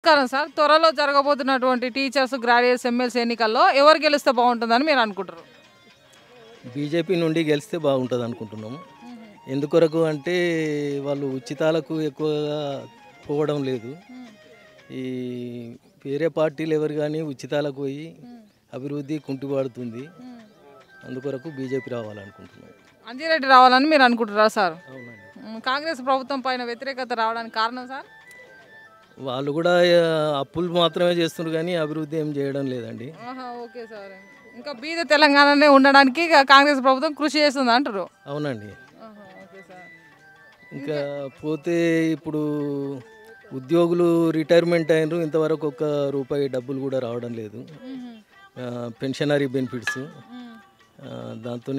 నమస్కారం సార్. త్వరలో జరగబోతున్నటువంటి టీచర్స్, గ్రాడ్యుయేట్స్, ఎమ్మెల్సీ ఎన్నికల్లో ఎవరు గెలిస్తే బాగుంటుందని మీరు అనుకుంటారు? బీజేపీ నుండి గెలిస్తే బాగుంటుంది అనుకుంటున్నాము. ఎందుకొరకు అంటే వాళ్ళు ఉచితాలకు ఎక్కువగా పోవడం లేదు. ఈ వేరే పార్టీలు ఎవరు కానీ ఉచితాలకు పోయి అభివృద్ధి కుంటుపడుతుంది. అందుకొరకు బీజేపీ రావాలనుకుంటున్నాం. అంజిరెడ్డి రావాలని మీరు అనుకుంటారా సార్? అవునండి. కాంగ్రెస్ ప్రభుత్వం పైన వ్యతిరేకత రావడానికి కారణం సార్? వాళ్ళు కూడా అప్పులు మాత్రమే చేస్తున్నారు కానీ అభివృద్ధి ఏం చేయడం లేదండి. Okay sir. ఇంకా బీద తెలంగాణనే ఉండడానికి కాంగ్రెస్ ప్రభుత్వం కృషి చేస్తుంది అంటారు. అవునండి. Okay sir. ఇంకా పోతే ఇప్పుడు ఉద్యోగులు రిటైర్మెంట్ అయినరు, ఇంతవరకు ఒక్క రూపాయి డబ్బులు కూడా రావడం లేదు. పెన్షనరీ బెనిఫిట్స్ దాంతో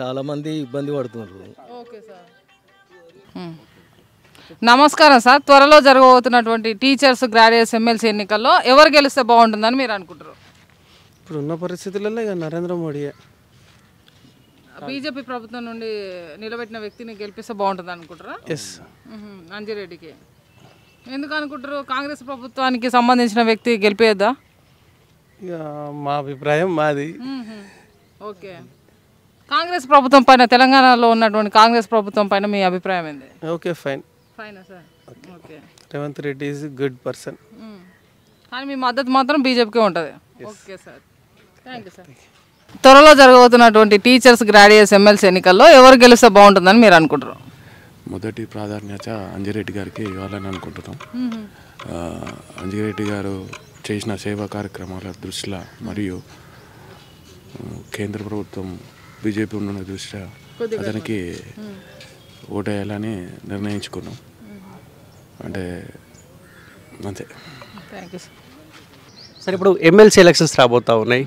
చాలామంది ఇబ్బంది పడుతున్నారు. Okay sir. నమస్కారం సార్. త్వరలో జరగబోతున్నటువంటి టీచర్స్, గ్రాడ్యుయేట్స్, ఎమ్మెల్సీ ఎన్నికల్లో ఎవరు గెలిస్తే బాగుంటుందని మీరు అనుకుంటారు? ఇప్పుడు ఉన్న పరిస్థితులలో ఇక నరేంద్ర మోడీయే. బీజేపీ ప్రభుత్వం నుండి నిలబెట్టిన వ్యక్తిని గెలిపిస్తే బాగుంటుంది అనుకుంటారా? ఎస్. అంజిరెడ్డికి ఎందుకు అనుకుంటారు? కాంగ్రెస్ ప్రభుత్వానికి సంబంధించిన వ్యక్తి గెలిపేద్దా? ఇక మా అభిప్రాయం మాది. ఓకే. కాంగ్రెస్ ప్రభుత్వం పైన, తెలంగాణలో ఉన్నటువంటి కాంగ్రెస్ ప్రభుత్వం పైన మీ అభిప్రాయం ఏంది? Okay, fine. ఫైనా sir? Okay. Revanth Reddy is good person. కానీ మీ మద్దతు మాత్రం బీజేపీకే ఉంటుంది. Okay sir, thank you sir. త్వరలో జరగబోతున్నటువంటి టీచర్స్, గ్రాడ్యుయేట్స్, ఎమ్మెల్సీ ఎన్నికల్లో ఎవరు గెలిస్తే బాగుంటుందని మీరు అనుకుంటారు? మొదటి ప్రాధాన్యత అంజిరెడ్డి గారికి ఇవ్వాలని అనుకుంటున్నాం. అంజిరెడ్డి గారు చేసిన సేవా కార్యక్రమాల దృష్ట్యా మరియు కేంద్ర ప్రభుత్వం బీజేపీ ఉన్న దృష్ట్యా అతనికి ఓటేయాలని నిర్ణయించుకున్నాం. అంటే అంతే. Thank you sir. సార్, ఇప్పుడు ఎమ్మెల్సీ ఎలక్షన్స్ రాబోతూ ఉన్నాయి.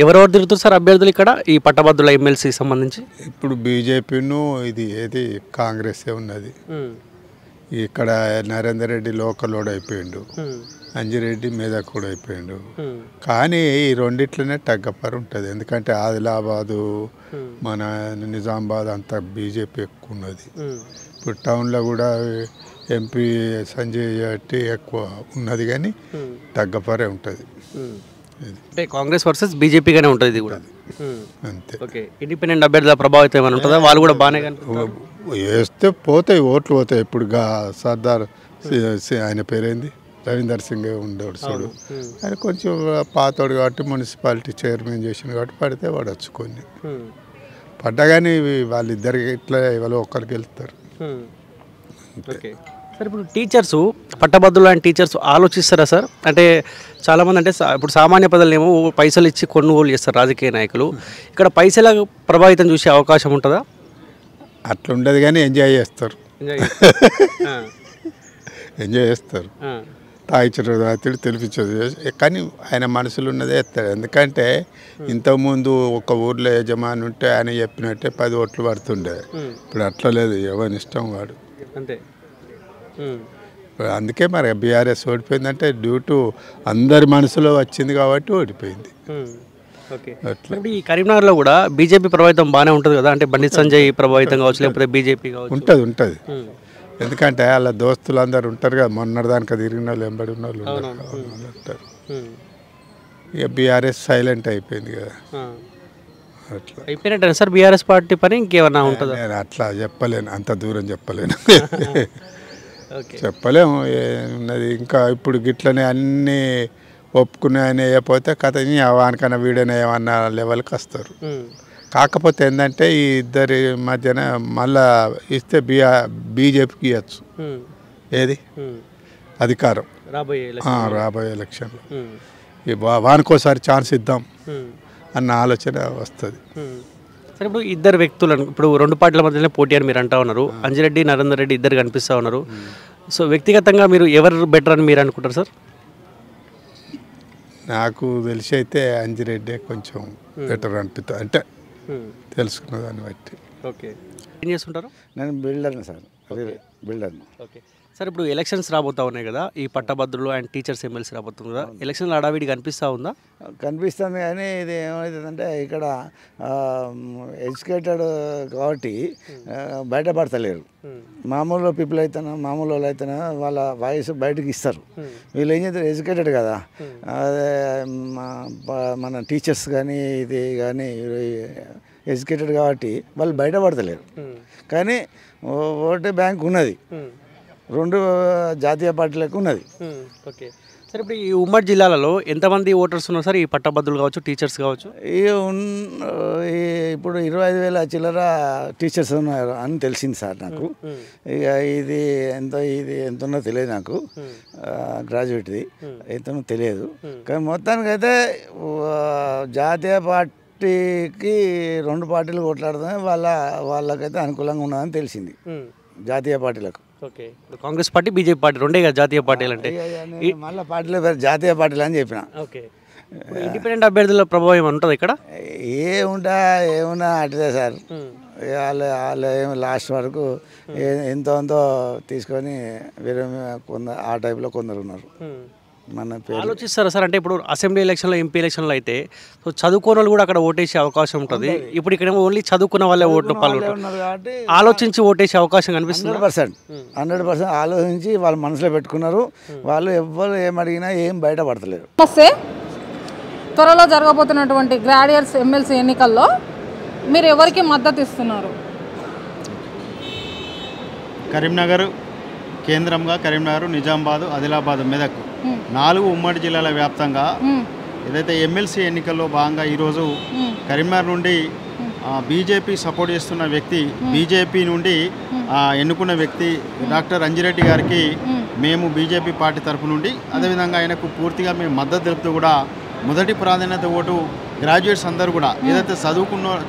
ఎవరెవరు తిరుగుతారు సార్ అభ్యర్థులు ఇక్కడ ఈ పట్టభద్రుల ఎమ్మెల్సీ సంబంధించి? ఇప్పుడు బీజేపీను ఇది ఏది కాంగ్రెసే ఉన్నది. ఇక్కడ నరేందర్ రెడ్డి లోకల్ ఓడ్ అయిపోయిండు, అంజిరెడ్డి మెదక్ కూడా అయిపోయిండు. కానీ ఈ రెండిట్లనే టగ్గపర్ ఉంటుంది. ఎందుకంటే ఆదిలాబాదు, మన నిజామాబాద్ అంతా బీజేపీ ఎక్కువ ఉన్నది. ఇప్పుడు టౌన్లో కూడా ఎంపీ సంజయ్ రెడ్డి ఎక్కువ ఉన్నది, కానీ టగ్గపరే ఉంటుంది. అంటే కాంగ్రెస్ వర్సెస్ బీజేపీగానే ఉంటుంది ఇది కూడా. అంతే. ఓకే. ఇండిపెండెంట్ అభ్యర్థుల ప్రభావితం ఏమైనా ఉంటుందా? వాళ్ళు కూడా బాగానే వేస్తే పోతాయి, ఓట్లు పోతాయి. ఇప్పుడు సర్దార్ ఆయన పేరేంది, రవీందర్ సింగ్ ఉండేవాడు చూడు, ఆయన కొంచెం పాతోడు కాబట్టి మున్సిపాలిటీ చైర్మన్ చేసిండు కాబట్టి పడితే వాడు వచ్చుకొని పడ్డా. కానీ వాళ్ళిద్దరికి ఇట్లా ఎవరో ఒక్కరికి వెళ్తారు. ఓకే సార్, ఇప్పుడు టీచర్స్, పట్టభద్రులు లాంటి టీచర్స్ ఆలోచిస్తారా సార్? అంటే చాలామంది అంటే ఇప్పుడు సామాన్య ప్రజలనేమో పైసలు ఇచ్చి కొనుగోలు చేస్తారు రాజకీయ నాయకులు. ఇక్కడ పైసల ప్రభావితం చూసే అవకాశం ఉంటుందా? అట్లా ఉండదు, కానీ ఎంజాయ్ చేస్తారు. ఎంజాయ్ చేస్తారు. తాయిచరు రాత్రి తెలిపించదు, కానీ ఆయన మనసులో ఉన్నదే ఎత్తాడు. ఎందుకంటే ఇంతకుముందు ఒక ఊర్లో యజమాని ఉంటే ఆయన చెప్పినట్టే 10 ఓట్లు పడుతుండే. ఇప్పుడు అట్లా లేదు, ఎవరి ఇష్టం వాడు. అంతే. అందుకే మరి బీఆర్ఎస్ ఓడిపోయిందంటే డ్యూ టు అందరి మనసులో వచ్చింది కాబట్టి ఓడిపోయింది. ఓకే. అట్లా ఈ కరీంనగర్లో కూడా బీజేపీ ప్రభావితం బాగానే ఉంటుంది కదా? అంటే బండి సంజయ్ ప్రభావితం కావచ్చు, లేకపోతే బీజేపీ కావచ్చు. ఉంటుంది. ఎందుకంటే వాళ్ళ దోస్తులు అందరు ఉంటారు కదా, మొన్నటిదానికి తిరిగిన వాళ్ళు, ఎంబడి ఉన్న వాళ్ళు ఉంటారు. ఇక బీఆర్ఎస్ సైలెంట్ అయిపోయింది కదా. అట్లా అయిపోయినట్టే సార్ బీఆర్ఎస్ పార్టీ పని. ఇంకేమన్నా ఉంటుందా? నేను అట్లా చెప్పలేను, అంత దూరం చెప్పలేను. చెప్పలేము ఉన్నది. ఇంకా ఇప్పుడు గిట్లనే అన్నీ ఒప్పుకునే అయిపోతే కథ వానికన్నా వీడనే ఏమన్నా లెవెల్కి వస్తారు. కాకపోతే ఏంటంటే ఈ ఇద్దరి మధ్యన మళ్ళా ఇస్తే బీజేపీకి ఇవ్వచ్చు. ఏది అధికారం రాబోయే ఎలక్షన్లో వానికోసారి ఛాన్స్ ఇద్దాం అన్న ఆలోచన వస్తుంది. సరే, ఇప్పుడు ఇద్దరు వ్యక్తులను, ఇప్పుడు 2 పార్టీల మధ్యలో పోటీ అని మీరు అంటా ఉన్నారు. అంజిరెడ్డి, నరేందర్ రెడ్డి ఇద్దరు కనిపిస్తూ ఉన్నారు. సో వ్యక్తిగతంగా మీరు ఎవరు బెటర్ అని మీరు అనుకుంటారు సార్? నాకు తెలిసి అయితే అంజిరెడ్డి కొంచెం బెటర్ అనిపిస్తుంది, అంటే తెలుసుకున్న దాన్ని బట్టి. ఓకే. ఏం చేస్తుంటారు? నేను బిల్డర్ని సార్, బిల్డర్ని. ఓకే సార్ ఇప్పుడు ఎలక్షన్స్ రాబోతా ఉన్నాయి కదా, ఈ పట్టభద్రులు అండ్ టీచర్స్ ఎమ్మెల్సీ రాబోతుంది కదా, ఎలక్షన్లు హడావిడి కనిపిస్తూ ఉందా? కనిపిస్తుంది కానీ ఇది ఏమవుతుందంటే ఇక్కడ ఎడ్యుకేటెడ్ కాబట్టి బయటపడతలేరు. మామూలు పీపుల్ అయితేనా మామూలు వాళ్ళు అయితేనా వాళ్ళ వాయిస్ బయటకు ఇస్తారు. వీళ్ళు ఏం చేస్తారు, ఎడ్యుకేటెడ్ కదా, అదే మన టీచర్స్ కానీ ఇది కానీ ఎడ్యుకేటెడ్ కాబట్టి వాళ్ళు బయటపడతలేరు. కానీ ఓటే బ్యాంక్ ఉన్నది, 2 జాతీయ పార్టీలకు ఉన్నది. ఓకే సార్, ఇప్పుడు ఈ ఉమ్మడి జిల్లాలలో ఎంతమంది ఓటర్స్ ఉన్నారు సార్, ఈ పట్టభద్రులు కావచ్చు టీచర్స్ కావచ్చు? ఇప్పుడు 25,000 చిల్లర టీచర్స్ ఉన్నారు అని తెలిసింది సార్ నాకు. ఇక ఇది ఎంత ఉన్నో తెలియదు నాకు, గ్రాడ్యుయేట్ది ఎంతనో తెలియదు. కానీ మొత్తానికైతే జాతీయ పార్టీకి 2 పార్టీలు కొట్లాడుతున్నాయి, వాళ్ళకైతే అనుకూలంగా ఉన్నదని తెలిసింది జాతీయ పార్టీలకు. Okay, Congress party BJP party రెండే కదా జాతీయ పార్టీలు అంటే, మళ్ళీ పార్టీలో పేరు జాతీయ పార్టీలు అని చెప్పిన. ఓకే, ఇండిపెండెంట్ అభ్యర్థుల ప్రభావం ఏమైనా ఉంటుంది ఇక్కడ? ఏమున్నా అటుదే సార్, వాళ్ళు ఏమో లాస్ట్ వరకు ఎంతో తీసుకొని వేరే ఆ టైప్లో కొందరు ఉన్నారు. మన ఆలోచిస్తారా సార్? అంటే ఇప్పుడు అసెంబ్లీ ఎలక్షన్లో ఎంపీ ఎలక్షన్లో అయితే సో చదువుకోని వాళ్ళు కూడా అక్కడ ఓటేసే అవకాశం ఉంటుంది. ఇప్పుడు ఇక్కడ ఓన్లీ చదువుకున్న వాళ్ళే ఓట్లు ఉన్నారు కాబట్టి ఆలోచించి ఓటేసే అవకాశం కనిపిస్తుంది. 100% ఆలోచించి వాళ్ళు మనసులో పెట్టుకున్నారు. వాళ్ళు ఎవ్వరు ఏమడిగినా ఏం బయటపడతలేరు. నమస్తే. త్వరలో జరగబోతున్నటువంటి గ్రాడ్యుయేట్స్ ఎమ్మెల్సీ ఎన్నికల్లో మీరు ఎవరికి మద్దతు ఇస్తున్నారు? కరీంనగర్ కేంద్రంగా కరీంనగర్, నిజామాబాద్, ఆదిలాబాద్, మెదక్ 4 ఉమ్మడి జిల్లాల వ్యాప్తంగా ఏదైతే ఎమ్మెల్సీ ఎన్నికల్లో భాగంగా ఈరోజు కరీంనగర్ నుండి బీజేపీ సపోర్ట్ చేస్తున్న వ్యక్తి, బీజేపీ నుండి ఎన్నుకున్న వ్యక్తి డాక్టర్ అంజిరెడ్డి గారికి మేము బీజేపీ పార్టీ తరఫు నుండి అదేవిధంగా ఆయనకు పూర్తిగా మేము మద్దతు తెలుపుతూ కూడా మొదటి ప్రాధాన్యత ఓటు గ్రాడ్యుయేట్స్ అందరూ కూడా ఏదైతే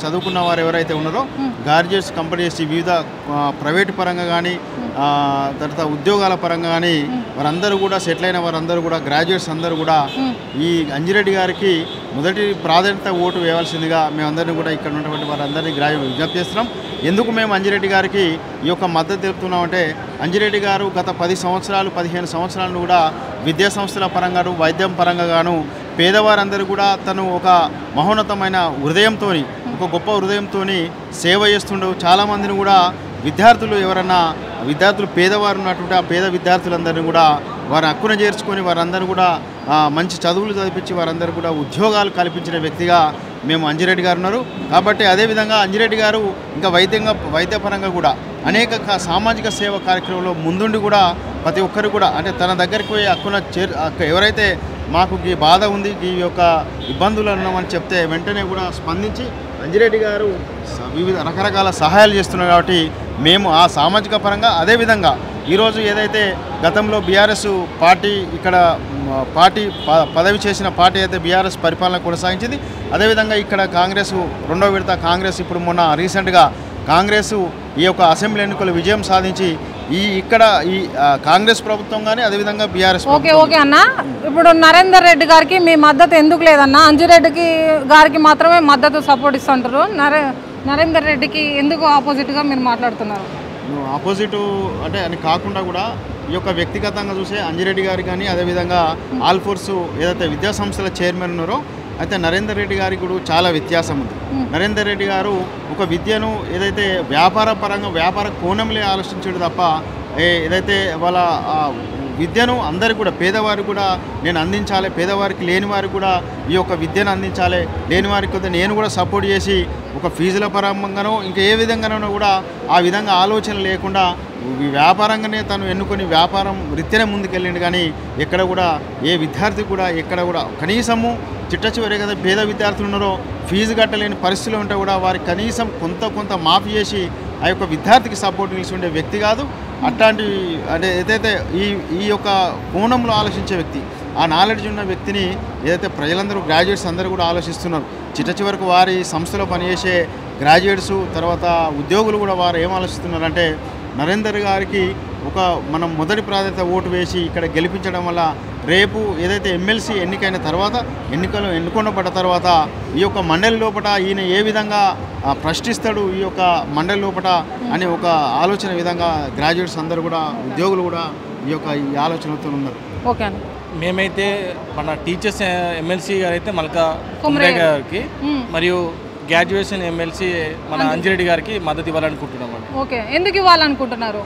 చదువుకున్న వారు ఎవరైతే ఉన్నారో గ్రాడ్యుయేట్స్ కంప్లీట్ చేసి వివిధ ప్రైవేటు పరంగా కానీ తర్వాత ఉద్యోగాల పరంగా కానీ వారందరూ కూడా సెటిల్ అయిన వారందరూ కూడా గ్రాడ్యుయేట్స్ అందరూ కూడా ఈ అంజిరెడ్డి గారికి మొదటి ప్రాధాన్యత ఓటు వేయాల్సిందిగా మేమందరినీ కూడా ఇక్కడ ఉన్నటువంటి వారందరినీ విజ్ఞప్తి చేస్తున్నాం. ఎందుకు మేము అంజిరెడ్డి గారికి ఈ యొక్క మద్దతు తెలుపుతున్నామంటే, అంజిరెడ్డి గారు గత 10 సంవత్సరాలు 15 సంవత్సరాలను కూడా విద్యా సంస్థల పరంగాను వైద్యం పరంగా గాను పేదవారందరూ కూడా తను ఒక మహోన్నతమైన హృదయంతో, ఒక గొప్ప హృదయంతో సేవ చేస్తుండవు. చాలామందిని కూడా విద్యార్థులు పేదవారు ఉన్నటువంటి ఆ పేద విద్యార్థులందరినీ కూడా వారి హక్కున చేర్చుకొని వారందరూ కూడా మంచి చదువులు చదివించి వారందరూ కూడా ఉద్యోగాలు కల్పించిన వ్యక్తిగా మేము అంజిరెడ్డి గారు ఉన్నారు. కాబట్టి అదేవిధంగా అంజిరెడ్డి గారు ఇంకా వైద్యపరంగా కూడా అనేక సామాజిక సేవ కార్యక్రమంలో ముందుండి కూడా ప్రతి ఒక్కరు కూడా అంటే తన దగ్గరికి పోయి హక్కున ఎవరైతే మాకు ఈ బాధ ఉంది, ఈ యొక్క ఇబ్బందులు ఉన్నామని చెప్తే వెంటనే కూడా స్పందించి అంజిరెడ్డి గారు వివిధ రకరకాల సహాయాలు చేస్తున్నారు. కాబట్టి మేము ఆ సామాజిక పరంగా అదేవిధంగా ఈరోజు ఏదైతే గతంలో బీఆర్ఎస్ పార్టీ ఇక్కడ పదవి చేసిన పార్టీ అయితే బీఆర్ఎస్ పరిపాలన కొనసాగించింది. అదేవిధంగా ఇక్కడ కాంగ్రెస్ 2వ విడత కాంగ్రెస్ ఇప్పుడు మొన్న రీసెంట్గా కాంగ్రెస్ ఈ యొక్క అసెంబ్లీ ఎన్నికలు విజయం సాధించి ఇక్కడ కాంగ్రెస్ ప్రభుత్వం కానీ అదేవిధంగా బీఆర్ఎస్. ఓకే అన్న, ఇప్పుడు నరేందర్ రెడ్డి గారికి మీ మద్దతు ఎందుకు లేదన్న? అంజిరెడ్డి గారికి మాత్రమే మద్దతు సపోర్ట్ ఇస్తుంటారు, నరేందర్ రెడ్డికి ఎందుకు ఆపోజిట్గా మీరు మాట్లాడుతున్నారు? ఆపోజిట్ అంటే అని కాకుండా కూడా ఈ యొక్క వ్యక్తిగతంగా చూసే అంజిరెడ్డి గారు కానీ అదేవిధంగా ఆల్ ఫోర్స్ ఏదైతే విద్యా సంస్థల చైర్మన్ ఉన్నారో అయితే నరేందర్ రెడ్డి గారికి కూడా చాలా వ్యత్యాసం ఉంది. నరేందర్ రెడ్డి గారు ఒక విద్యను ఏదైతే వ్యాపార కోణంలో ఆలోచించాడు తప్ప ఏదైతే వాళ్ళ విద్యను అందరికీ కూడా పేదవారికి కూడా నేను అందించాలి, పేదవారికి లేని వారికి కూడా ఈ యొక్క విద్యను అందించాలి, లేని వారికి కూడా నేను కూడా సపోర్ట్ చేసి ఒక ఫీజుల పరంగానో ఇంకా ఏ విధంగానో కూడా ఆ విధంగా ఆలోచన లేకుండా వ్యాపారంగానే తను ఎన్నుకొని వ్యాపారం రీత్యానే ముందుకెళ్ళిండు. కానీ ఎక్కడ కూడా ఏ విద్యార్థి కూడా ఎక్కడ కూడా కనీసము చిట్ట కదా పేద విద్యార్థులు ఉన్నారో ఫీజు కట్టలేని పరిస్థితులు ఉంటే కూడా వారికి కనీసం కొంత మాఫీ చేసి ఆ యొక్క విద్యార్థికి సపోర్ట్ నిలిచి ఉండే వ్యక్తి కాదు. అట్లాంటి అంటే ఏదైతే ఈ యొక్క కోణంలో ఆలోచించే వ్యక్తి, ఆ నాలెడ్జ్ ఉన్న వ్యక్తిని ఏదైతే ప్రజలందరూ గ్రాడ్యుయేట్స్ అందరూ కూడా ఆలోచిస్తున్నారు. చివరకు వారి సంస్థలో పనిచేసే గ్రాడ్యుయేట్స్ తర్వాత ఉద్యోగులు కూడా వారు ఏం ఆలోచిస్తున్నారంటే నరేందర్ గారికి ఒక మనం మొదటి ప్రాధాన్యత ఓటు వేసి ఇక్కడ గెలిపించడం వల్ల రేపు ఏదైతే ఎమ్మెల్సీ ఎన్నికైన తర్వాత ఎన్నుకొనబడ్డ తర్వాత ఈ యొక్క మండలి లోపల ఈయన ఏ విధంగా ప్రశ్నిస్తాడు ఈ యొక్క మండలి లోపల అనే ఒక ఆలోచన విధంగా గ్రాడ్యుయేట్స్ అందరూ కూడా ఉద్యోగులు కూడా ఈ ఆలోచనతో ఉన్నారు. ఓకే అండి. మేమైతే మన టీచర్స్ ఎమ్మెల్సీ గారు అయితే మల్కా కుమ్రే గారికి మరియు గ్రాడ్యుయేషన్ ఎమ్మెల్సీ మన అంజిరెడ్డి గారికి మద్దతు ఇవ్వాలనుకుంటున్నాం అండి. ఓకే, ఎందుకు ఇవ్వాలనుకుంటున్నారు?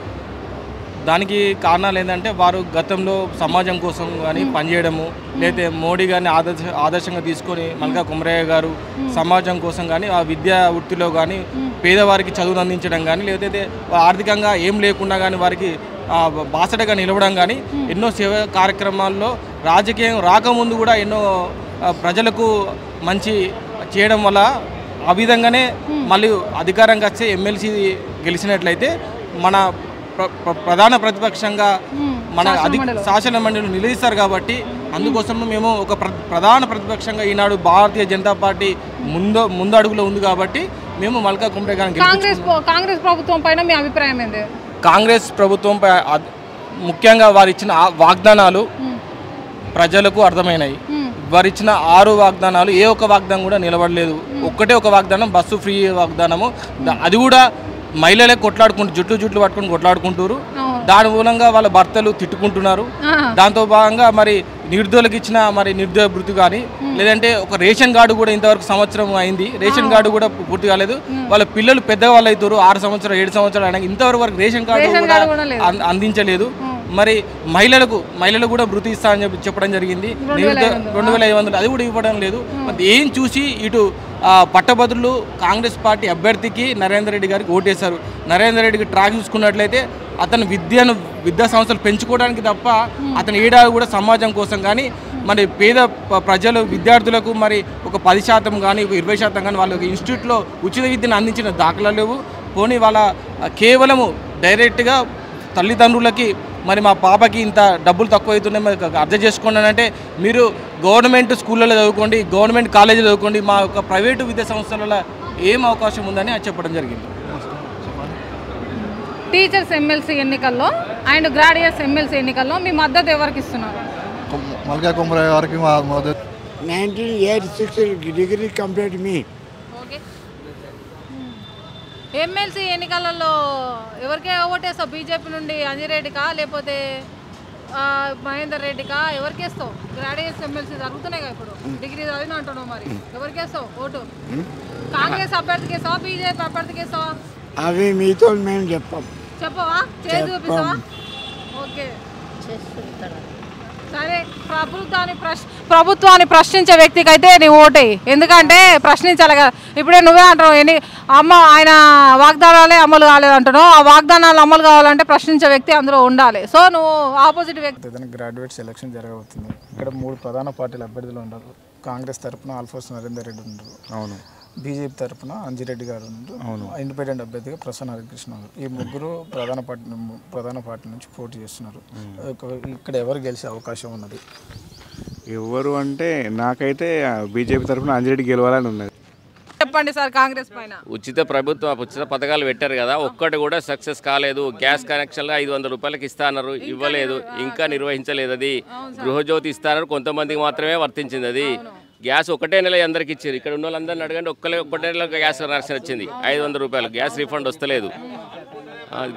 దానికి కారణాలు ఏంటంటే వారు గతంలో సమాజం కోసం కానీ పనిచేయడము, లేకపోతే మోడీ గారిని ఆదర్శంగా తీసుకొని మల్కా కుమ్రయ్య గారు సమాజం కోసం కానీ ఆ విద్యా వృత్తిలో కానీ పేదవారికి చదువును అందించడం కానీ, లేకపోతే ఆర్థికంగా ఏం లేకుండా కానీ వారికి బాసటగా నిలవడం కానీ ఎన్నో సేవా కార్యక్రమాల్లో రాజకీయం రాకముందు కూడా ఎన్నో ప్రజలకు మంచి చేయడం వల్ల ఆ విధంగానే మళ్ళీ అధికారంగా వచ్చే ఎమ్మెల్సీ గెలిచినట్లయితే మన ప్రధాన ప్రతిపక్షంగా మన శాసన మండలిని నిలదీస్తారు. కాబట్టి అందుకోసం మేము ఒక ప్రధాన ప్రతిపక్షంగా ఈనాడు భారతీయ జనతా పార్టీ ముందడుగులో ఉంది. కాబట్టి మేము మల్కా కుమ్రే గారిని కాంగ్రెస్ ప్రభుత్వం పైన మీ అభిప్రాయం ఏంటి? కాంగ్రెస్ ప్రభుత్వం ముఖ్యంగా వారు ఇచ్చిన వాగ్దానాలు ప్రజలకు అర్థమైనాయి. వారు ఇచ్చిన 6 వాగ్దానాలు ఏ ఒక్క వాగ్దానం కూడా నిలబడలేదు. ఒక్కటే ఒక వాగ్దానం, బస్సు ఫ్రీ వాగ్దానము. అది కూడా మహిళలే జుట్లు పట్టుకుని కొట్లాడుకుంటారు. దాని మూలంగా వాళ్ళ భర్తలు తిట్టుకుంటున్నారు. దాంతో భాగంగా మరి నిర్దోలకు ఇచ్చిన నిర్దోయ భృతి కానీ, లేదంటే ఒక రేషన్ కార్డు కూడా ఇంతవరకు సంవత్సరం అయింది, రేషన్ కార్డు కూడా పూర్తి కాలేదు. వాళ్ళ పిల్లలు పెద్దవాళ్ళు అవుతారు, 6 సంవత్సరాలు 7 సంవత్సరాలు అయినా ఇంతవరకు రేషన్ కార్డు కూడా అందించలేదు. మరి మహిళలు కూడా భృతి ఇస్తా అని చెప్పడం జరిగింది, 2500, అది కూడా ఇవ్వడం లేదు. ఏం చూసి ఇటు పట్టభద్రులు కాంగ్రెస్ పార్టీ అభ్యర్థికి నరేందర్ రెడ్డి గారికి ఓటేశారు. నరేందర్ రెడ్డికి ట్రాక్ చూసుకున్నట్లయితే అతను విద్యా సంస్థలు పెంచుకోవడానికి తప్ప అతని ఏడాది కూడా సమాజం కోసం కానీ మరి పేద ప్రజలు విద్యార్థులకు మరి ఒక 10% కానీ 20% కానీ వాళ్ళకి ఇన్స్టిట్యూట్లో ఉచిత విద్యను అందించిన దాఖలాలు లేవు. పోనీ వాళ్ళ కేవలము డైరెక్ట్గా తల్లిదండ్రులకి మరి మా పాపకి ఇంత డబ్బులు తక్కువ అవుతున్నాయి మరి అర్థం చేసుకోండి అంటే, మీరు గవర్నమెంట్ స్కూళ్ళలో చదువుకోండి, గవర్నమెంట్ కాలేజీలో చదువుకోండి, మా యొక్క ప్రైవేటు విద్యా సంస్థలలో ఏం అవకాశం ఉందని అది చెప్పడం జరిగింది. టీచర్స్ ఎమ్మెల్సీ ఎన్నికల్లో అండ్ గ్రాడ్యుయేట్స్ ఎమ్మెల్సీ ఎన్నికల్లో మీ మద్దతు ఎవరికి ఇస్తున్నారు? మల్కా కుమ్రే గారికి మద్దతు. 1986 డిగ్రీ కంప్లీట్ మీ. ఓకే, ఎమ్మెల్సీ ఎన్నికలలో ఎవరికే ఓటేస్తావు? బీజేపీ నుండి అంజిరెడ్డికా లేకపోతే మహేందర్ రెడ్డికా? ఎవరికేస్తావు? గ్రాడ్యుయేట్స్ ఎమ్మెల్సీ జరుగుతున్నాయి కదా ఇప్పుడు, డిగ్రీ చదివిన అంటున్నావు, మరి ఎవరికేస్తావు ఓటు? కాంగ్రెస్ అభ్యర్థికి వేస్తావా, బీజేపీ అభ్యర్థికి వేస్తావా? అవి మీతో మేము చెప్పవా? చేసి చూపిస్తావా? ఓకే సరే, ప్రభుత్వాన్ని ప్రశ్నించే వ్యక్తికి అయితే నీవు ఓటేయి, ఎందుకంటే ప్రశ్నించాలి కదా. ఇప్పుడే నువ్వే అంటున్నావు ఆయన వాగ్దానాలే అమలు కాలేదు అంటున్నావు. ఆ వాగ్దానాలు అమలు కావాలంటే ప్రశ్నించే వ్యక్తి అందులో ఉండాలి. సో నువ్వు ఆపోజిట్ వ్యక్తి. గ్రాడ్యుయేట్స్ ఎలక్షన్ జరగబోతుంది. ఇక్కడ 3 ప్రధాన పార్టీల అభ్యర్థులు ఉన్నారు. కాంగ్రెస్ తరఫున ఆల్ఫోర్స్ నరేందర్ రెడ్డి ఉన్నారు. అవును. బీజేపీ తరఫున అంజిరెడ్డి గారు ఉన్నారు. అవును. ఇండిపెండెంట్ అభ్యర్థిగా ప్రసన్న హరికృష్ణ గారు. ఈ ముగ్గురు ప్రధాన పార్టీ నుంచి పోటీ చేస్తున్నారు. ఇక్కడ ఎవరు గెలిచే అవకాశం ఉన్నది? ఎవరు అంటే నాకైతే బీజేపీ తరఫున అంజిరెడ్డి గెలవాలని ఉన్నది. చెప్పండి సార్. కాంగ్రెస్ పైన ఉచిత పథకాలు పెట్టారు కదా, ఒక్కటి కూడా సక్సెస్ కాలేదు. గ్యాస్ కనెక్షన్లు 500 రూపాయలకి ఇస్తా అన్నారు, ఇవ్వలేదు, ఇంకా నిర్వహించలేదు. అది గృహజ్యోతి ఇస్తారన్నారు, కొంతమందికి మాత్రమే వర్తించింది. అది గ్యాస్ ఒకటే నెల అందరికి ఇచ్చారు. ఇక్కడ ఉన్న వాళ్ళందరినీ అడగండి, ఒకటే నెల గ్యాస్ కనెక్షన్ వచ్చింది, 500 రూపాయలు. గ్యాస్ రీఫండ్ వస్తలేదు.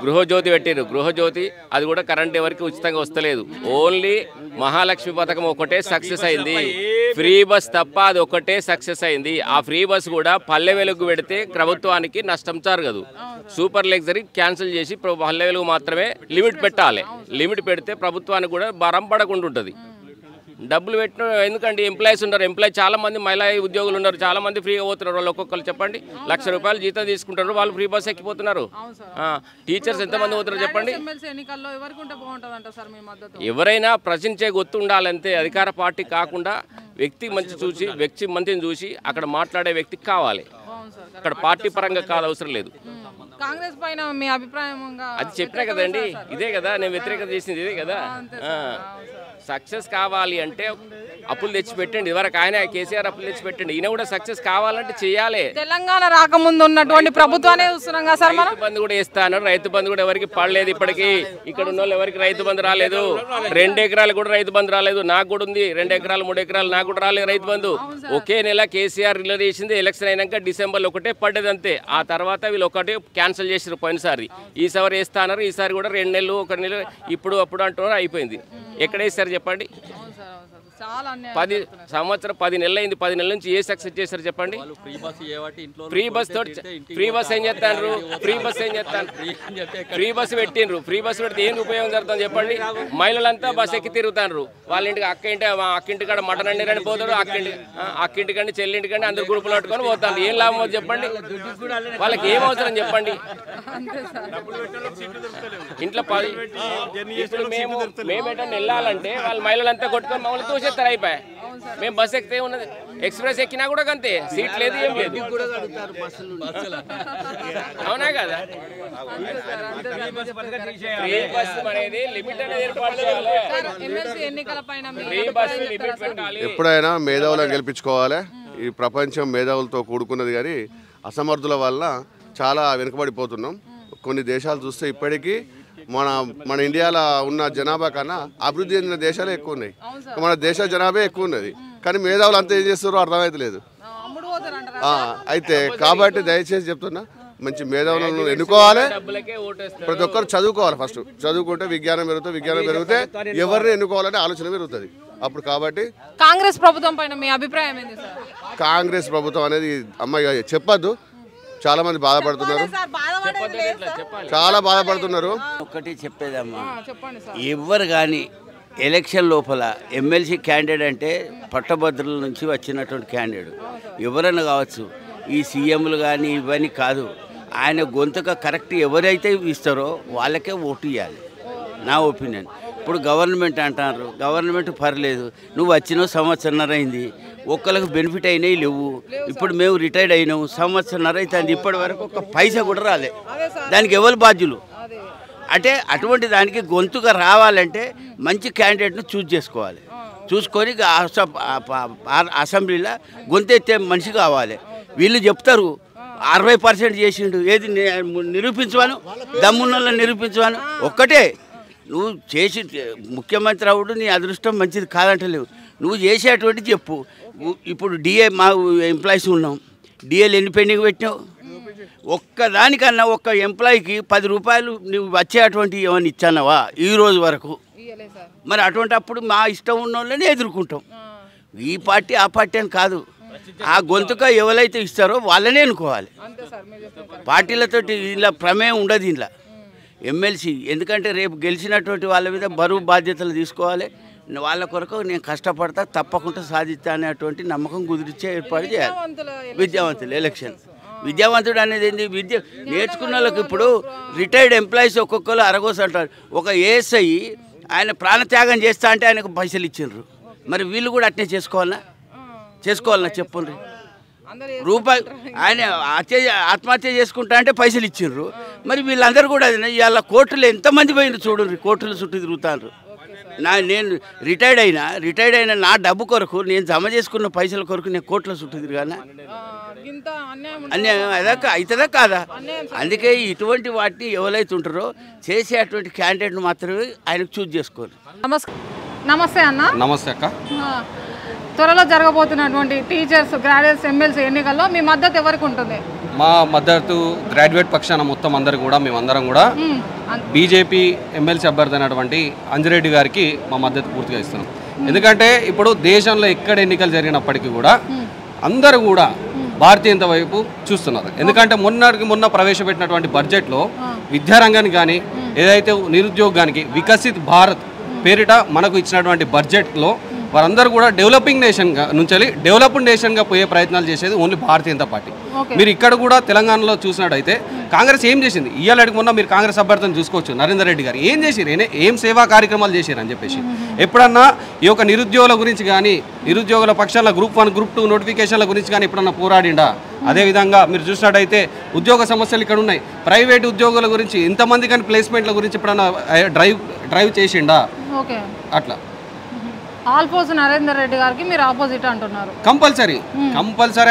గృహజ్యోతి పెట్టారు, గృహజ్యోతి అది కూడా కరెంట్ ఎవరికి ఉచితంగా వస్తలేదు. ఓన్లీ మహాలక్ష్మి పథకం ఒకటే సక్సెస్ అయింది, ఫ్రీ బస్ తప్ప అది ఒకటే సక్సెస్ అయింది. ఆ ఫ్రీ బస్ కూడా పల్లె వెలుగు పెడితే ప్రభుత్వానికి నష్టం జరగదు. సూపర్ లగ్జరీ క్యాన్సిల్ చేసి పల్లె వెలుగు మాత్రమే లిమిట్ పెట్టాలి. లిమిట్ పెడితే ప్రభుత్వానికి కూడా భారం పడకుండా ఉంటుంది. డబ్బులు పెట్టిన ఎందుకంటే ఎంప్లాయీస్ ఉన్నారు, చాలా మంది మహిళా ఉద్యోగులు ఉన్నారు, చాలా మంది ఫ్రీగా పోతున్నారు. వాళ్ళు ఒక్కొక్కరు చెప్పండి, 1,00,000 రూపాయలు జీతం తీసుకుంటారు, వాళ్ళు ఫ్రీ బస్ ఎక్కిపోతున్నారు. టీచర్స్ ఎంతమంది పోతున్నారు చెప్పండి? ఎవరైనా ప్రశ్నించే గుర్తు ఉండాలంటే అధికార పార్టీ కాకుండా వ్యక్తి మంచిని చూసి అక్కడ మాట్లాడే వ్యక్తికి కావాలి. అక్కడ పార్టీ పరంగా అవసరం లేదు. కాంగ్రెస్ పైన మీ అభిప్రాయం? అది చెప్పినా కదండి, ఇదే కదా నేను వ్యతిరేకత చేసింది, ఇదే కదా. సక్సెస్ కావాలి అంటే అప్పులు తెచ్చి పెట్టండి. ఇదివరకు ఆయన కేసీఆర్ అప్పులు తెచ్చి పెట్టండి. ఈయన కూడా సక్సెస్ కావాలంటే చేయాలి. తెలంగాణ రాకముందు ఉన్నటువంటి ప్రభుత్వాన్ని చూస్తున్నాం కదా సార్. మనం రైతు బంధు కూడా ఇస్తాను. రైతు బంధు కూడా ఎవరికి పడలేదు. ఇప్పటికి ఇక్కడ ఉన్న వాళ్ళు ఎవరికి రైతు బంధు రాలేదు. 2 ఎకరాలు కూడా రైతు బంధు రాలేదు. నాకు కూడా ఉంది 2 ఎకరాలు 3 ఎకరాలు, నాకు కూడా రాలేదు రైతు బంధు. ఒకే నెల కేసీఆర్ రిలీజ్ చేసింది. ఎలక్షన్ అయినాక డిసెంబర్లో ఒకటే పడ్డది అంతే. ఆ తర్వాత వీళ్ళు ఒకటే క్యాన్సిల్ చేసారు పోయినసారి. ఈసారి వేస్తున్నారు. ఈసారి కూడా 2 నెలలు 1 నెల ఇప్పుడు అప్పుడు అంటున్నారు. అయిపోయింది. ఎక్కడ వేస్తారు చెప్పండి? 10 సంవత్సరం 10 నెలలు అయింది. 10 నెలల నుంచి ఏ సక్సెస్ చేశారు చెప్పండి? ఫ్రీ బస్ తోటి ఫ్రీ బస్ ఏం చేస్తాను? ఫ్రీ బస్ ఏం చేస్తాను? ఫ్రీ బస్ పెట్టిండ్రు. ఫ్రీ బస్ పెడితే ఏం ఉపయోగం జరుగుతుంది చెప్పండి? మహిళలంతా బస్ ఎక్కి తిరుగుతారు. వాళ్ళ ఇంటికి అక్కింటికాడ మటన్ అండి పోతారు. అక్కింటికండి చెల్లింటికండి అందరు గ్రూపులు పట్టుకొని పోతారు. ఏం లాభం అవుతుంది చెప్పండి? వాళ్ళకి ఏం అవసరం చెప్పండి? ఇంట్లో 10 ఇప్పుడు మేము ఎటన్నా వెళ్ళాలంటే వాళ్ళ మహిళలంతా కొట్టుకొని మమ్మల్ని తోసేస్తారు. అయిపోయి మేము బస్ ఎక్కితే ఉన్నది. ఎక్స్ప్రెస్ ఎక్కినా కూడా అంతే. సీట్ లేదు, ఏం లేదు. అవునా కదా? ఫ్రీ బస్ అనేది లిమిట్ అనేది ఏర్పాటు చేయాలి. ఎప్పుడైనా మేధావులను గెలిపించుకోవాలి. ఈ ప్రపంచం మేధావులతో కూడుకున్నది, కానీ అసమర్థుల వల్ల చాలా వెనుకబడిపోతున్నాం. కొన్ని దేశాలు చూస్తే ఇప్పటికీ మన ఇండియాలో ఉన్న జనాభా కన్నా అభివృద్ధి చెందిన దేశాలే ఎక్కువ ఉన్నాయి. మన దేశ జనాభా ఎక్కువ ఉన్నది, కానీ మేధావులు అంతా ఏం చేస్తారో అర్థమైతలేదు. అయితే కాబట్టి దయచేసి చెప్తున్నా, మంచి మేధావులను ఎన్నుకోవాలి. ప్రతి ఒక్కరు చదువుకోవాలి. ఫస్ట్ చదువుకుంటే విజ్ఞానం పెరుగుతుంది. విజ్ఞానం పెరిగితే ఎవరిని ఎన్నుకోవాలనే ఆలోచన పెరుగుతుంది. అప్పుడు కాబట్టి కాంగ్రెస్ ప్రభుత్వం పైన మీ అభిప్రాయం ఏంది సార్? కాంగ్రెస్ ప్రభుత్వం అనేది అమ్మాయి చెప్పద్దు. చాలా మంది బాధపడుతున్నారు. చాలా బాధపడుతున్నారు. ఒకటి చెప్పేదమ్మా, ఎవరు కానీ ఎలక్షన్ లోపల ఎమ్మెల్సీ క్యాండిడేట్ అంటే పట్టభద్రుల నుంచి వచ్చినటువంటి క్యాండిడేట్ ఎవరైనా కావచ్చు. ఈ సీఎంలు కానీ ఇవన్నీ కాదు. ఆయన గొంతుక కరెక్ట్ ఎవరైతే ఇస్తారో వాళ్ళకే ఓటు ఇవ్వాలి, నా ఒపీనియన్. ఇప్పుడు గవర్నమెంట్ అంటారు, గవర్నమెంట్ పర్లేదు, నువ్వు వచ్చినావు సంవత్సరన్నర అయింది, ఒక్కరికి బెనిఫిట్ అయినాయి లేవు. ఇప్పుడు మేము రిటైర్డ్ అయినాము, సంవత్సరన్నర అవుతుంది, ఇప్పటి వరకు ఒక్క పైసా కూడా రాలే. దానికి ఎవరు బాధ్యులు? అంటే అటువంటి దానికి గొంతుగా రావాలంటే మంచి క్యాండిడేట్ను చూజ్ చేసుకోవాలి. చూసుకొని అసెంబ్లీలో గొంతెత్తే మనిషి కావాలి. వీళ్ళు చెప్తారు 60% చేసిండు, ఏది నిరూపించవాను, దమ్మున్నోళ్ళ నిరూపించవాను. ఒక్కటే నువ్వు చేసి ముఖ్యమంత్రి అవుడు, నీ అదృష్టం మంచిది కాదంటలేవు, నువ్వు చేసేటువంటి చెప్పు. ఇప్పుడు డిఏ మా ఎంప్లాయీస్ ఉన్నాం, డిఏలు ఎన్ని పెండింగ్ పెట్టినావు? ఒక్కదానికన్నా ఒక్క ఎంప్లాయీకి 10 రూపాయలు నువ్వు వచ్చేటువంటి ఏమన్నా ఇచ్చానవా ఈ రోజు వరకు? మరి అటువంటి అప్పుడు మా ఇష్టం ఉన్న వాళ్ళని ఎదుర్కొంటాం. ఈ పార్టీ ఆ పార్టీ అని కాదు. ఆ గొంతుక ఎవరైతే ఇస్తారో వాళ్ళనే అనుకోవాలి. పార్టీలతోటి ఇలా ప్రమేయం ఉండదు ఇంట్లో. ఎమ్మెల్సీ ఎందుకంటే రేపు గెలిచినటువంటి వాళ్ళ మీద బరువు బాధ్యతలు తీసుకోవాలి. వాళ్ళ కొరకు నేను కష్టపడతా, తప్పకుండా సాధిస్తా అనేటువంటి నమ్మకం కుదిరిచ్చే ఏర్పాటు చేయాలి. విద్యావంతులు ఎలక్షన్ విద్యావంతుడు అనేది ఏంటి? విద్య నేర్చుకున్న వాళ్ళకి ఇప్పుడు రిటైర్డ్ ఎంప్లాయీస్ ఒక్కొక్కరు అరగోసి అంటారు. ఒక ఏఎస్ఐ ఆయన ప్రాణత్యాగం చేస్తా అంటే ఆయనకు పైసలు ఇచ్చిండ్రు. మరి వీళ్ళు కూడా అట్నే చేసుకోవాలన్నా చెప్పండి. రూపాయి ఆయన ఆత్మహత్య చేసుకుంటా అంటే పైసలు ఇచ్చిండ్రు. మరి వీళ్ళందరూ కూడా ఇవాళ కోర్టులో ఎంతమంది పోయినారు చూడండి, కోర్టుల చుట్టూ తిరుగుతారు. నేను రిటైర్డ్ అయినా నా డబ్బు కొరకు, నేను జమ చేసుకున్న పైసల కొరకు నేను కోర్టుల చుట్టూ తిరిగానా? అన్యాయం అదాకా అవుతుందా కాదా? అందుకే ఇటువంటి వాటిని ఎవరైతే ఉంటారో చేసేటువంటి క్యాండిడేట్ను మాత్రమే ఆయనకు చూజ్ చేసుకోరు. నమస్తే అన్న. నమస్తే అక్క. త్వరలో జరగబోతున్నటువంటి టీచర్స్, గ్రాడ్యుయేట్స్, ఎమ్మెల్సీ ఎన్నికల్లో మీ మద్దతు ఎవరికి ఉంటుంది? మా మద్దతు గ్రాడ్యుయేట్ పక్షాన మొత్తం అందరు కూడా, మేమందరం కూడా బీజేపీ ఎమ్మెల్సీ అభ్యర్థి అయినటువంటి అంజిరెడ్డి గారికి మా మద్దతు పూర్తిగా ఇస్తున్నాం. ఎందుకంటే ఇప్పుడు దేశంలో ఎక్కడ ఎన్నికలు జరిగినప్పటికీ కూడా అందరూ కూడా భారతీయత వైపు చూస్తున్నారు. ఎందుకంటే మొన్న ప్రవేశపెట్టినటువంటి బడ్జెట్లో విద్యారంగానికి కానీ, ఏదైతే నిరుద్యోగానికి వికసిత్ భారత్ పేరిట మనకు ఇచ్చినటువంటి బడ్జెట్లో వారందరూ కూడా డెవలపింగ్ నేషన్గా నుంచి డెవలప్డ్ నేషన్గా పోయే ప్రయత్నాలు చేసేది ఓన్లీ భారతీయ జనతా పార్టీ. మీరు ఇక్కడ కూడా తెలంగాణలో చూసినట్టయితే కాంగ్రెస్ ఏం చేసింది? ఇవాళకి మొన్న మీరు కాంగ్రెస్ అభ్యర్థిని చూసుకోవచ్చు. నరేందర్ రెడ్డి గారు ఏం చేసిరు, ఏం సేవా కార్యక్రమాలు చేశారు అని చెప్పేసి. ఎప్పుడన్నా ఈ యొక్క నిరుద్యోగుల గురించి కానీ, నిరుద్యోగుల పక్షాల గ్రూప్ 1, గ్రూప్ 2 నోటిఫికేషన్ల గురించి కానీ ఎప్పుడన్నా పోరాడిండా? అదేవిధంగా మీరు చూసినట్టయితే ఉద్యోగ సమస్యలు ఇక్కడ ఉన్నాయి. ప్రైవేట్ ఉద్యోగుల గురించి ఇంతమంది కానీ ప్లేస్మెంట్ల గురించి ఎప్పుడన్నా డ్రైవ్ చేసిండా? అట్లా ఆల్ఫోర్స్ నరేందర్ రెడ్డి గారికి మీరు ఆపోజిట్ అంటున్నారు. కంపల్సరీ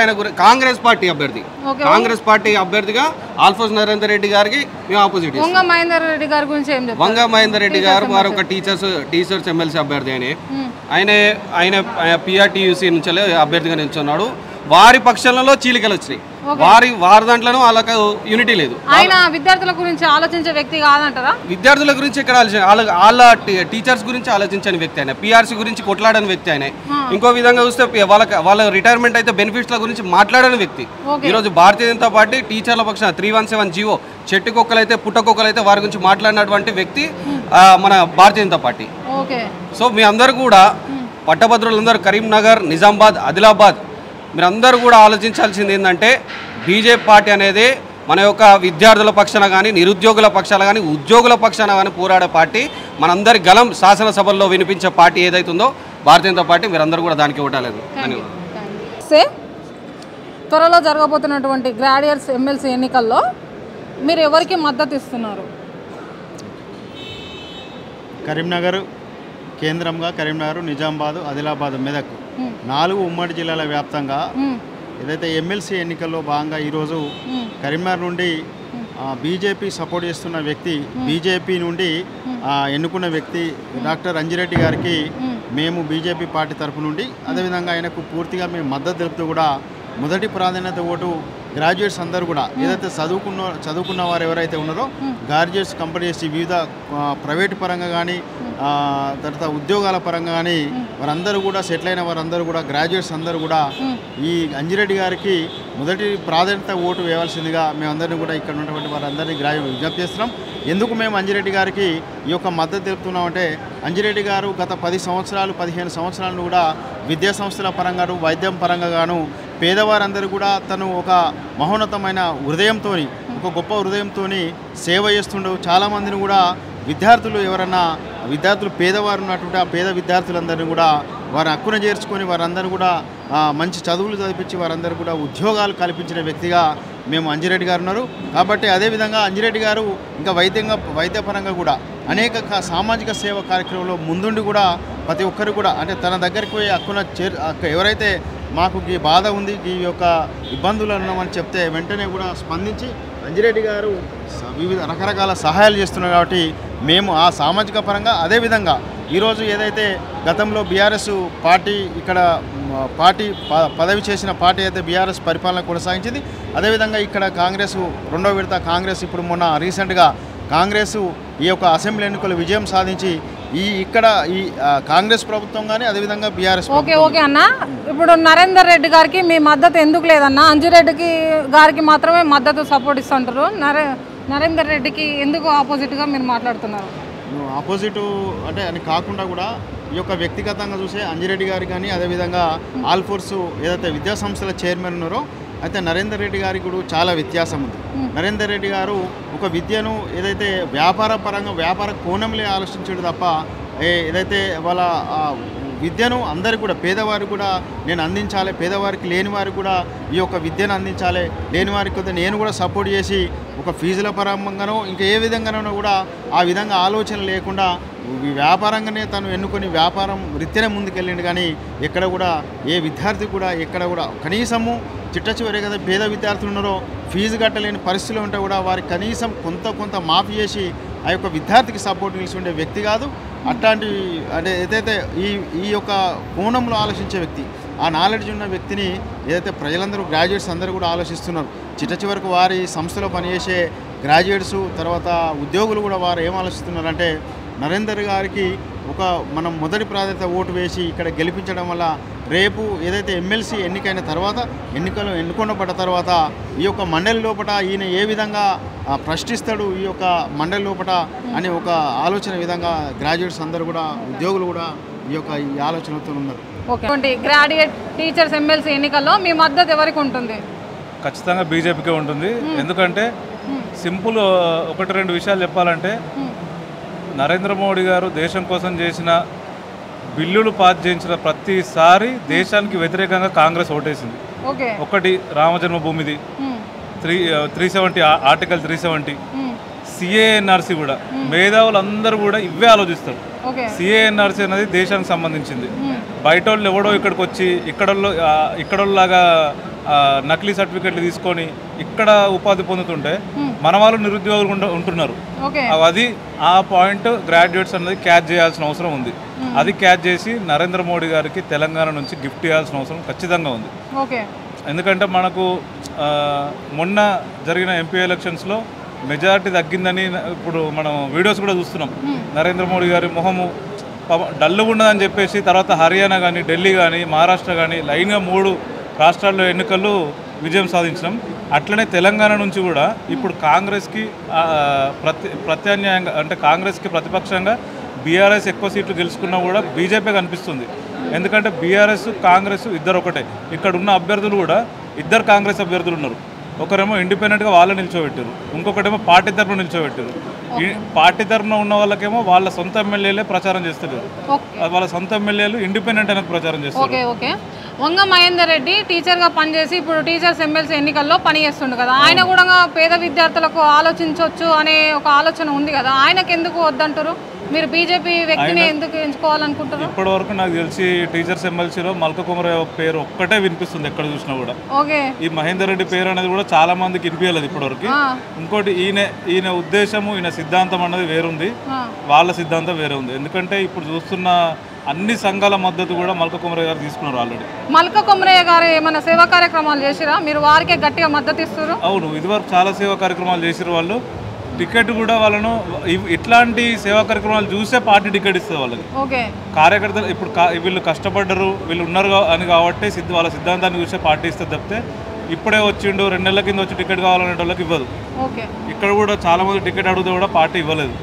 ఆయన కాంగ్రెస్ పార్టీ అభ్యర్థి, కాంగ్రెస్ పార్టీ అభ్యర్థిగా ఆల్ఫోర్స్ నరేందర్ రెడ్డి గారికి మేము ఆపోజిట్. వంగ మహేందర్ రెడ్డి గారి గురించి ఏం చెప్తారు? వంగ మహేందర్ రెడ్డి గారు వారు ఒక టీచర్స్ ఎమ్మెల్సీ అభ్యర్థి. ఆయన పిఆర్టీయూసీ నుంచి అభ్యర్థిగా నిల్చున్నాడు. వారి పక్షంలో చీలికలు వచ్చినాయి, వారి దాంట్లోనూ వాళ్ళకు యూనిటీ లేదు. ఆయన విద్యార్థుల గురించి ఆలోచించే వ్యక్తి కాదంటారా? విద్యార్థుల గురించి ఇక్కడ వాళ్ళ టీచర్స్ గురించి ఆలోచించని వ్యక్తి ఆయన, పిఆర్సీ గురించి కొట్లాడని వ్యక్తి ఆయన. ఇంకో విధంగా చూస్తే వాళ్ళ రిటైర్మెంట్ అయితే బెనిఫిట్స్ల గురించి మాట్లాడని వ్యక్తి. ఈరోజు భారతీయ జనతా పార్టీ టీచర్ల పక్షాన 317 జీవో చెట్టుకొక్కలైతే పుట్టకొక్కలైతే వారి గురించి మాట్లాడినటువంటి వ్యక్తి మన భారతీయ జనతా పార్టీ. సో మీ అందరూ కూడా పట్టభద్రులందరూ కరీంనగర్, నిజామాబాద్, ఆదిలాబాద్ మీరందరూ కూడా ఆలోచించాల్సింది ఏంటంటే బీజేపీ పార్టీ అనేది మన యొక్క విద్యార్థుల పక్షాన కానీ, నిరుద్యోగుల పక్షాన కానీ, ఉద్యోగుల పక్షాన కానీ పోరాడే పార్టీ. మనందరి గలం శాసనసభల్లో వినిపించే పార్టీ ఏదైతుందో భారతీయ జనతా పార్టీ, మీరందరూ కూడా దానికి ఓటాలేదు. త్వరలో జరగబోతున్నటువంటి గ్రాడ్యుయేట్స్ ఎమ్మెల్సీ ఎన్నికల్లో మీరు ఎవరికి మద్దతు ఇస్తున్నారు? కరీంనగర్ కేంద్రంగా కరీంనగర్, నిజామాబాద్, ఆదిలాబాద్, మెదక్ 4 ఉమ్మడి జిల్లాల వ్యాప్తంగా ఏదైతే ఎమ్మెల్సీ ఎన్నికల్లో భాగంగా ఈరోజు కరీంనగర్ నుండి బీజేపీ సపోర్ట్ చేస్తున్న వ్యక్తి, బీజేపీ నుండి ఎన్నుకున్న వ్యక్తి డాక్టర్ అంజిరెడ్డి గారికి మేము బీజేపీ పార్టీ తరఫు నుండి అదేవిధంగా ఆయనకు పూర్తిగా మేము మద్దతు తెలుపుతూ కూడా మొదటి ప్రాధాన్యత ఓటు గ్రాడ్యుయేట్స్ అందరూ కూడా ఏదైతే చదువుకున్న వారు ఎవరైతే ఉన్నారో గ్రాడ్యుయేట్స్ కంప్లీట్ చేసి వివిధ ప్రైవేటు పరంగా కానీ తర్వాత ఉద్యోగాల పరంగా కానీ వారందరూ కూడా సెటిల్ అయిన వారందరూ కూడా గ్రాడ్యుయేట్స్ అందరూ కూడా ఈ అంజిరెడ్డి గారికి మొదటి ప్రాధాన్యత ఓటు వేయాల్సిందిగా మేమందరినీ కూడా ఇక్కడ ఉన్నటువంటి వారందరినీ విజ్ఞప్తి చేస్తున్నాం. ఎందుకు మేము అంజిరెడ్డి గారికి ఈ యొక్క మద్దతు తెలుపుతున్నామంటే అంజిరెడ్డి గారు గత 10 సంవత్సరాలు 15 సంవత్సరాలను కూడా విద్యా సంస్థల పరంగాను, వైద్యం పరంగా గాను పేదవారందరూ కూడా తను ఒక మహోన్నతమైన హృదయంతో, ఒక గొప్ప హృదయంతో సేవ చేస్తుండవు. చాలామందిని కూడా విద్యార్థులు పేదవారు ఉన్నటువంటి ఆ పేద విద్యార్థులందరినీ కూడా వారి హక్కున చేర్చుకొని వారందరూ కూడా మంచి చదువులు చదివించి వారందరూ కూడా ఉద్యోగాలు కల్పించిన వ్యక్తిగా మేము అంజిరెడ్డి గారు ఉన్నారు. కాబట్టి అదేవిధంగా అంజిరెడ్డి గారు ఇంకా వైద్యపరంగా కూడా అనేక సామాజిక సేవ కార్యక్రమంలో ముందుండి కూడా ప్రతి ఒక్కరు కూడా అంటే తన దగ్గరికి పోయి హక్కున ఎవరైతే మాకు ఈ బాధ ఉంది, ఈ యొక్క ఇబ్బందులు ఉన్నామని చెప్తే వెంటనే కూడా స్పందించి అంజిరెడ్డి గారు వివిధ రకరకాల సహాయాలు చేస్తున్నారు. కాబట్టి మేము ఆ సామాజిక పరంగా అదేవిధంగా ఈరోజు ఏదైతే గతంలో బీఆర్ఎస్ పార్టీ ఇక్కడ పదవి చేసిన పార్టీ అయితే బీఆర్ఎస్ పరిపాలన కొనసాగించింది. అదేవిధంగా ఇక్కడ కాంగ్రెస్ 2వ విడత కాంగ్రెస్ ఇప్పుడు మొన్న రీసెంట్గా కాంగ్రెస్ ఈ యొక్క అసెంబ్లీ ఎన్నికలు విజయం సాధించి ఇక్కడ కాంగ్రెస్ ప్రభుత్వం కానీ అదేవిధంగా బీఆర్ఎస్. ఓకే అన్న, ఇప్పుడు నరేందర్ రెడ్డి గారికి మీ మద్దతు ఎందుకు లేదన్న? అంజిరెడ్డి గారికి మాత్రమే మద్దతు సపోర్ట్ ఇస్తుంటారు, నరేందర్ రెడ్డికి ఎందుకు ఆపోజిట్గా మీరు మాట్లాడుతున్నారు? ఆపోజిట్ అంటే అని కాకుండా కూడా ఈ యొక్క వ్యక్తిగతంగా చూసే అంజిరెడ్డి గారికి కానీ అదేవిధంగా ఆల్ఫోర్స్ ఏదైతే విద్యాసంస్థల చైర్మన్ ఉన్నారో అయితే నరేందర్ రెడ్డి గారికి కూడా చాలా వ్యత్యాసం ఉంది. నరేందర్ రెడ్డి గారు ఒక విద్యను ఏదైతే వ్యాపార కోణంలో ఆలోచించాడు తప్ప ఏదైతే వాళ్ళ విద్యను అందరికి కూడా పేదవారికి కూడా నేను అందించాలి, పేదవారికి లేని వారికి కూడా ఈ యొక్క విద్యను అందించాలి, లేని వారికి నేను కూడా సపోర్ట్ చేసి ఒక ఫీజుల పరంగానో ఇంకా ఏ విధంగానో కూడా ఆ విధంగా ఆలోచన లేకుండా వ్యాపారంగానే తను ఎన్నుకొని వ్యాపారం రీత్యానే ముందుకెళ్ళిండు. కానీ ఎక్కడ కూడా ఏ విద్యార్థి కూడా ఎక్కడ కూడా కనీసము చిట్ట చివరి కదా పేద విద్యార్థులు ఉన్నారో ఫీజు కట్టలేని పరిస్థితులు ఉంటే కూడా వారికి కనీసం కొంత మాఫీ చేసి ఆ యొక్క విద్యార్థికి సపోర్ట్ నిలిచి ఉండే వ్యక్తి కాదు. అట్లాంటి అంటే ఏదైతే ఈ యొక్క కోణంలో ఆలోచించే వ్యక్తి, ఆ నాలెడ్జ్ ఉన్న వ్యక్తిని ఏదైతే ప్రజలందరూ గ్రాడ్యుయేట్స్ అందరూ కూడా ఆలోచిస్తున్నారు. చిట్ట చివరకు వారి సంస్థలో పనిచేసే గ్రాడ్యుయేట్స్ తర్వాత ఉద్యోగులు కూడా వారు ఏం ఆలోచిస్తున్నారంటే నరేందర్ గారికి మనం మొదటి ప్రాధాన్యత ఓటు వేసి ఇక్కడ గెలిపించడం వల్ల రేపు ఏదైతే ఎమ్మెల్సీ ఎన్నికైన తర్వాత ఎన్నుకొనబడ్డ తర్వాత ఈ యొక్క మండలి లోపల ఈయన ఏ విధంగా ప్రశ్నిస్తాడు ఈ యొక్క మండలి లోపల అనే ఒక ఆలోచన విధంగా గ్రాడ్యుయేట్స్ అందరూ కూడా ఉద్యోగులు కూడా ఈ ఆలోచనతో ఉన్నారు. ఓకే, గ్రాడ్యుయేట్ టీచర్స్ ఎమ్మెల్సీ ఎన్నికల్లో మీ మద్దతు ఎవరికి ఉంటుంది? ఖచ్చితంగా బీజేపీకే ఉంటుంది. ఎందుకంటే సింపుల్ 1-2 విషయాలు చెప్పాలంటే నరేంద్ర మోడీ గారు దేశం కోసం చేసిన బిల్లులు పాస్ చేయించిన ప్రతిసారి దేశానికి వ్యతిరేకంగా కాంగ్రెస్ ఓటేసింది. ఒకటి రామజన్మభూమిది 370 ఆర్టికల్ 370, సిఏఎన్ఆర్సీ కూడా మేధావులందరూ కూడా ఇవే ఆలోచిస్తారు. ఓకే. సిఏఎన్ఆర్సీ అనేది దేశానికి సంబంధించింది. బయట వాళ్ళు ఎవడో ఇక్కడికి వచ్చి ఇక్కడలాగా నకిలీ సర్టిఫికెట్లు తీసుకొని ఇక్కడ ఉపాధి పొందుతుంటే మన వాళ్ళు నిరుద్యోగులు ఉంటున్నారు. అది ఆ పాయింట్ గ్రాడ్యుయేట్స్ అనేది క్యాచ్ చేయాల్సిన అవసరం ఉంది. అది క్యాచ్ చేసి నరేంద్ర మోడీ గారికి తెలంగాణ నుంచి గిఫ్ట్ ఇవ్వాల్సిన అవసరం ఖచ్చితంగా ఉంది. ఎందుకంటే మనకు మొన్న జరిగిన ఎంపీ ఎలక్షన్స్లో మెజారిటీ తగ్గిందని ఇప్పుడు మనం వీడియోస్ కూడా చూస్తున్నాం. నరేంద్ర మోడీ గారి మొహము డల్లుగా ఉన్నదని చెప్పేసి తర్వాత హర్యానా కానీ ఢిల్లీ కానీ మహారాష్ట్ర కానీ లైన్గా 3 రాష్ట్రాల్లో ఎన్నికలు విజయం సాధించడం. అట్లనే తెలంగాణ నుంచి కూడా ఇప్పుడు కాంగ్రెస్కి ప్రత్యామ్నాయంగా అంటే కాంగ్రెస్కి ప్రతిపక్షంగా బీఆర్ఎస్ ఎక్కువ సీట్లు గెలుచుకున్నా కూడా బీజేపీ కనిపిస్తుంది. ఎందుకంటే బీఆర్ఎస్ కాంగ్రెస్ ఇద్దరు ఒకటే. ఇక్కడ ఉన్న అభ్యర్థులు కూడా 2 కాంగ్రెస్ అభ్యర్థులు ఉన్నారు. ఒకరేమో ఇండిపెండెంట్గా వాళ్ళే నిల్చోబెట్టారు, ఇంకొకటేమో పార్టీ తరఫున నిల్చోబెట్టారు. పార్టీ తరఫున ఉన్న వాళ్ళకేమో వాళ్ళ సొంత ఎమ్మెల్యేలే ప్రచారం చేస్తారు, వాళ్ళ సొంత ఎమ్మెల్యేలు ఇండిపెండెంట్ అనేది ప్రచారం చేస్తారు. ఓకే. వంగ మహేందర్ రెడ్డి టీచర్గా పనిచేసి ఇప్పుడు టీచర్స్ ఎమ్మెల్సీ ఎన్నికల్లో పని చేస్తుండు కదా, ఆయన కూడా పేద విద్యార్థులకు ఆలోచించవచ్చు అనే ఒక ఆలోచన ఉంది కదా, ఆయనకు ఎందుకు వద్దంటారు? మీరు బీజేపీ వ్యక్తిని ఎందుకు ఎంచుకోవాలనుకుంటారు? ఇప్పటి వరకు నాకు తెలిసి టీచర్స్ ఎమ్మెల్సీలో మల్క కుమరయ్య పేరు ఒక్కటే వినిపిస్తుంది ఎక్కడ చూసినా కూడా. ఈ మహేందర్ రెడ్డి పేరు అనేది కూడా చాలా మందికి వినిపించలేదు ఇప్పటివరకు. ఇంకోటి ఈయన ఉద్దేశము ఈయన సిద్ధాంతం అన్నది వేరుంది, వాళ్ళ సిద్ధాంతం వేరే ఉంది. ఎందుకంటే ఇప్పుడు చూస్తున్న అన్ని సంఘాల మద్దతు కూడా మల్క కుమరయ్య గారు తీసుకున్నారు ఆల్రెడీ. మల్క కుమరయ్య గారు ఏమైనా సేవా కార్యక్రమాలు చేసిరా? మీరు వారికే గట్టిగా మద్దతు ఇస్తారు? అవును, ఇదివరకు చాలా సేవా కార్యక్రమాలు చేసిరు వాళ్ళు. టికెట్ కూడా వాళ్ళను ఇట్లాంటి సేవా కార్యక్రమాలు చూసే పార్టీ టికెట్ ఇస్తుంది వాళ్ళకి. కార్యకర్తలు ఇప్పుడు వీళ్ళు కష్టపడ్డరు, వీళ్ళు ఉన్నారు అని కాబట్టి వాళ్ళ సిద్ధాంతాన్ని చూసే పార్టీ ఇస్తుంది తప్పితే ఇప్పుడే వచ్చిండు 2 నెలల కింద వచ్చి టికెట్ కావాలనే వాళ్ళకి ఇవ్వదు. ఇక్కడ కూడా చాలా మంది టికెట్ అడిగితే కూడా పార్టీ ఇవ్వలేదు.